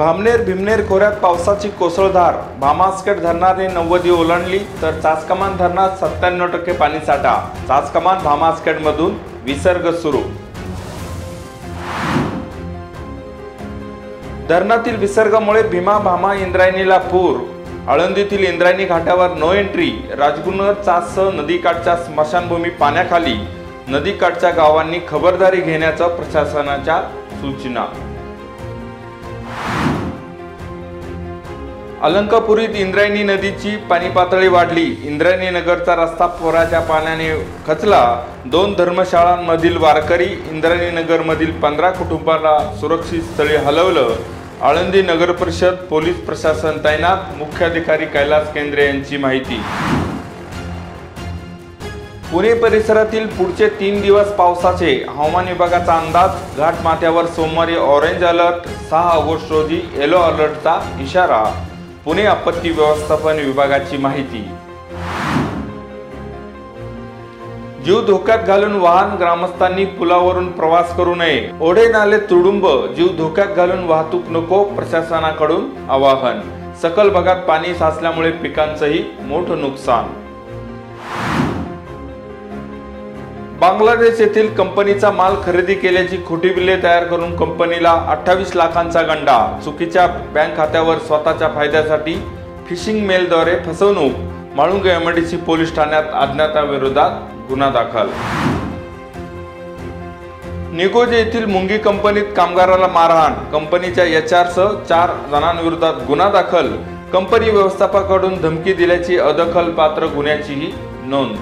भामनेर भीमनेर खोऱ्यात पावसाची कोसळधार। भामासखेड धरणाने 90 ओलांडली तर चासकमान धरणात 97% पाणीसाठा। चासकमान भामासखेड मधून विसर्ग सुरू। धरणातील विसर्गामुळे भीमा भामा इंद्रायणीला पूर। आळंदीतील इंद्रायणी घाटावर नो एंट्री। राजगुरुनगर चाससह नदीकाठच्या स्मशानभूमी पाण्याखाली। नदीकाठच्या गावांनी खबरदारी घेण्याचं प्रशासनाच्या सूचना। अलंकापुरीत इंद्रायणी नदीची पाणी पातळी वाढली। इंद्रायणी नगरचा रस्ता पुराच्या पाण्याने खचला। 2 धर्मशाळांमधील वारकरी। इंद्रायणी नगर मधील 15 कुटुंबांना सुरक्षित स्थळी हलवलं। आळंदी नगर परिषद पोलीस प्रशासन तैनात। मुख्याधिकारी कैलास केंद्रे यांची माहिती। पुणे परिसरातील पुढचे 3 दिवस पावसाचे। हवामान विभागाचा अंदाज। घाटमाथ्यावर सोमवारी ऑरेंज अलर्ट। 6 ऑगस्ट रोजी येलो अलर्टचा इशारा। पुणे आपत्ती व्यवस्थापन विभागाची माहिती। जीव धोक्यात घालून वाहन। ग्रामस्थांनी पुलावरून प्रवास करू नये। ओढे नाले तुडुंब। जीव धोक्यात घालून वाहतूक नको। प्रशासनाकडून आवाहन। सखल भागात पाणी साचल्यामुळे पिकांचंही मोठं नुकसान। बांगलादेश येथील कंपनीचा माल खरेदी केल्याची खोटी बिले तयार करून कंपनीला 28 लाखांचा गंडा। चुकीच्या बँक खात्यावर स्वतःच्या फायद्यासाठी फिशिंग मेलद्वारे फसवणूक। म्हाळुंगे एमआयडीसी पोलीस ठाण्यात अज्ञाताविरोधात गुन्हा दाखल। निगोजे येथील मुंगी कंपनीत कामगाराला मारहाण। कंपनीच्या एचआरसह 4 जणांविरोधात गुन्हा दाखल। कंपनी व्यवस्थापकाकडून धमकी दिल्याची अदखलपात्र गुन्ह्याचीही नोंद।